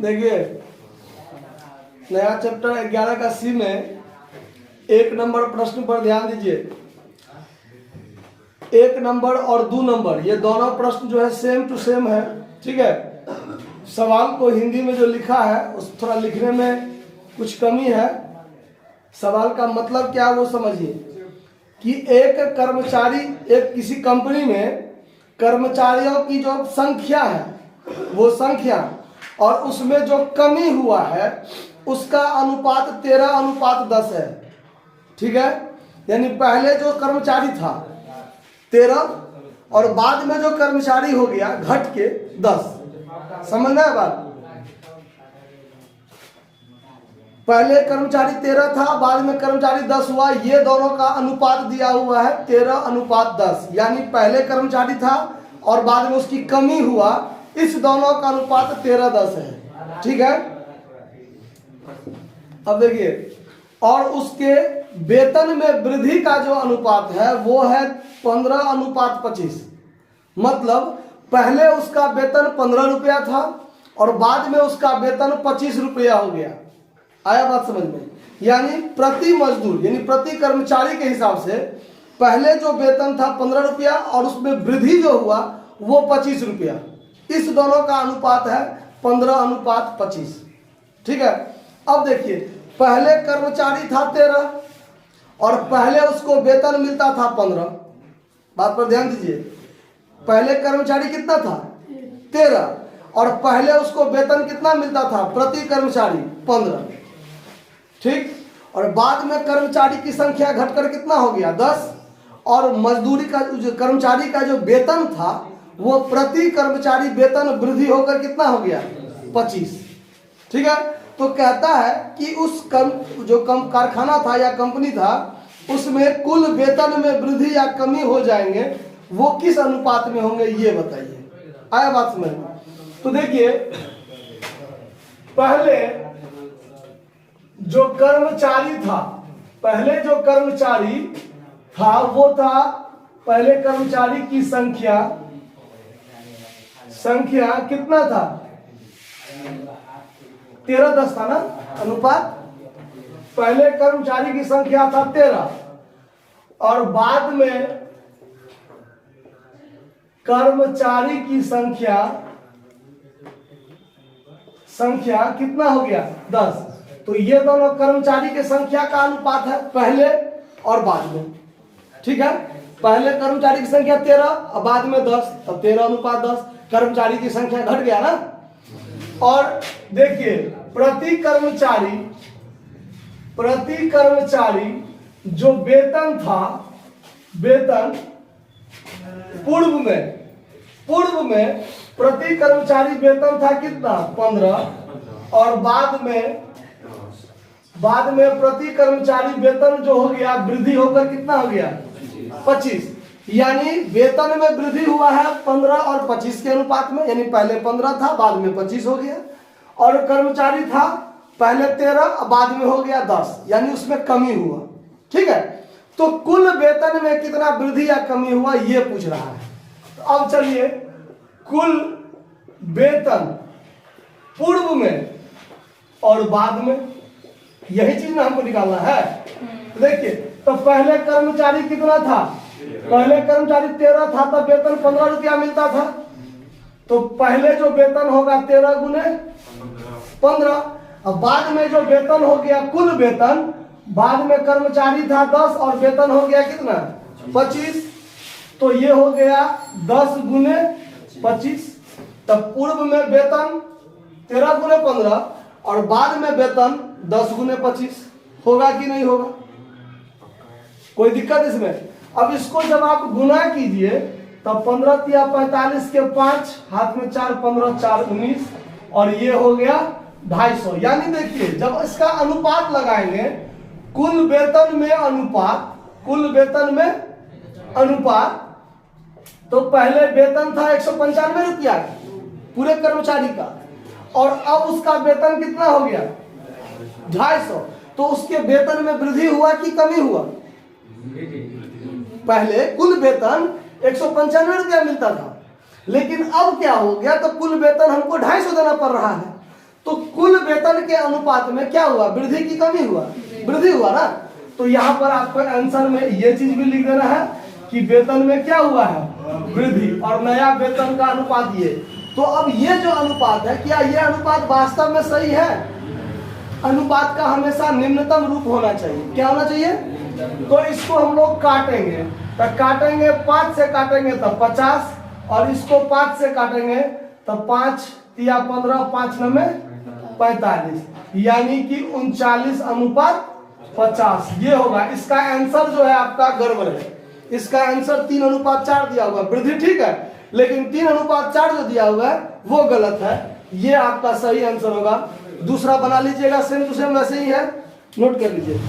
देखिए नया चैप्टर 11 का सी में 1 नंबर प्रश्न पर ध्यान दीजिए। 1 नंबर और 2 नंबर ये दोनों प्रश्न जो है सेम टू सेम है, ठीक है। सवाल को हिंदी में जो लिखा है उस थोड़ा लिखने में कुछ कमी है। सवाल का मतलब क्या है वो समझिए कि एक कर्मचारी, एक किसी कंपनी में कर्मचारियों की जो संख्या है वो संख्या और उसमें जो कमी हुआ है उसका अनुपात 13:10 है, ठीक है। यानी पहले जो कर्मचारी था 13 और बाद में जो कर्मचारी हो गया घट के 10। समझना है बात? पहले कर्मचारी 13 था, बाद में कर्मचारी 10 हुआ। ये दोनों का अनुपात दिया हुआ है 13:10, यानी पहले कर्मचारी था और बाद में उसकी कमी हुआ, इस दोनों का अनुपात 13:10 है, ठीक है। अब देखिए, और उसके वेतन में वृद्धि का जो अनुपात है वो है 15:25। मतलब पहले उसका वेतन 15 रुपया था और बाद में उसका वेतन 25 रुपया हो गया। आया बात समझ में? यानी प्रति मजदूर यानी प्रति कर्मचारी के हिसाब से पहले जो वेतन था 15 रुपया और उसमें वृद्धि जो हुआ वो 25 रुपया। इस दोनों का अनुपात है 15:25, ठीक है। अब देखिए, पहले कर्मचारी था 13 और पहले उसको वेतन मिलता था 15। बात पर ध्यान दीजिए, पहले कर्मचारी कितना था 13 और पहले उसको वेतन कितना मिलता था प्रति कर्मचारी 15, ठीक। और बाद में कर्मचारी की संख्या घटकर कितना हो गया 10 और मजदूरी का जो कर्मचारी का जो वेतन था वो प्रति कर्मचारी वेतन वृद्धि होकर कितना हो गया 25, ठीक है। तो कहता है कि उस कारखाना था या कंपनी था उसमें कुल वेतन में वृद्धि या कमी हो जाएंगे, वो किस अनुपात में होंगे ये बताइए। आया बात समझ में? तो देखिए, पहले जो कर्मचारी था, पहले जो कर्मचारी था वो था, पहले कर्मचारी की संख्या कितना था 13:10 था ना अनुपात। पहले कर्मचारी की संख्या था 13 और बाद में कर्मचारी की संख्या कितना हो गया 10। तो ये दोनों कर्मचारी की संख्या का अनुपात है पहले और बाद में, ठीक है। पहले कर्मचारी की संख्या 13 और बाद में 10, तो 13:10 कर्मचारी की संख्या घट गया ना। और देखिए, प्रति कर्मचारी जो वेतन था, वेतन पूर्व में प्रति कर्मचारी वेतन था कितना 15 और बाद में प्रति कर्मचारी वेतन जो हो गया वृद्धि होकर कितना हो गया 25। यानी वेतन में वृद्धि हुआ है 15 और 25 के अनुपात में, यानी पहले 15 था बाद में 25 हो गया। और कर्मचारी था पहले 13 बाद में हो गया 10, यानी उसमें कमी हुआ, ठीक है। तो कुल वेतन में कितना वृद्धि या कमी हुआ ये पूछ रहा है। तो अब चलिए, कुल वेतन पूर्व में और बाद में, यही चीज ना हमको निकालना है। देखिए, तो पहले कर्मचारी कितना था, पहले कर्मचारी 13 था तब वेतन 15 रुपया मिलता था। तो पहले जो वेतन होगा 13 गुने 15, अब बाद में जो वेतन हो गया कुल वेतन, बाद में कर्मचारी था 10 और वेतन हो गया कितना 25, तो ये हो गया 10 गुने 25। तब पूर्व में वेतन 13 गुने 15 और बाद में वेतन 10 गुने 25 होगा कि नहीं होगा? कोई दिक्कत इसमें? अब इसको जब आप गुना कीजिए तब 15 तिया 45 के 5 हाथ में 4 15 4 19 और ये हो गया 250। यानी देखिए, जब इसका अनुपात लगाएंगे कुल वेतन में अनुपात, तो पहले वेतन था 195 रुपया पूरे कर्मचारी का और अब उसका वेतन कितना हो गया 250। तो उसके वेतन में वृद्धि हुआ कि कमी हुआ? पहले कुल वेतन 195 रुपया मिलता था, लेकिन अब क्या हो गया, तो कुल वेतन हमको 250 देना पड़ रहा है। तो कुल वेतन के अनुपात में क्या हुआ, वृद्धि की कमी हुआ, वृद्धि हुआ ना। तो यहाँ पर आपको आंसर में ये चीज भी लिख देना है कि वेतन में क्या हुआ है, वृद्धि, और नया वेतन का अनुपात ये। तो अब ये जो अनुपात है, क्या ये अनुपात वास्तव में सही है? अनुपात का हमेशा निम्नतम रूप होना चाहिए। क्या होना चाहिए? तो इसको हम लोग काटेंगे, तो काटेंगे 5 से काटेंगे तब 50, और इसको 5 से काटेंगे तब 5 या 15, 5 में 45, यानी कि 39:50 ये होगा। इसका आंसर जो है आपका गड़बड़ है। इसका आंसर 3:4 दिया हुआ, वृद्धि ठीक है, लेकिन 3:4 जो दिया हुआ है वो गलत है। ये आपका सही आंसर होगा। दूसरा बना लीजिएगा, सेम टू सेम वैसे ही है, नोट कर लीजिए।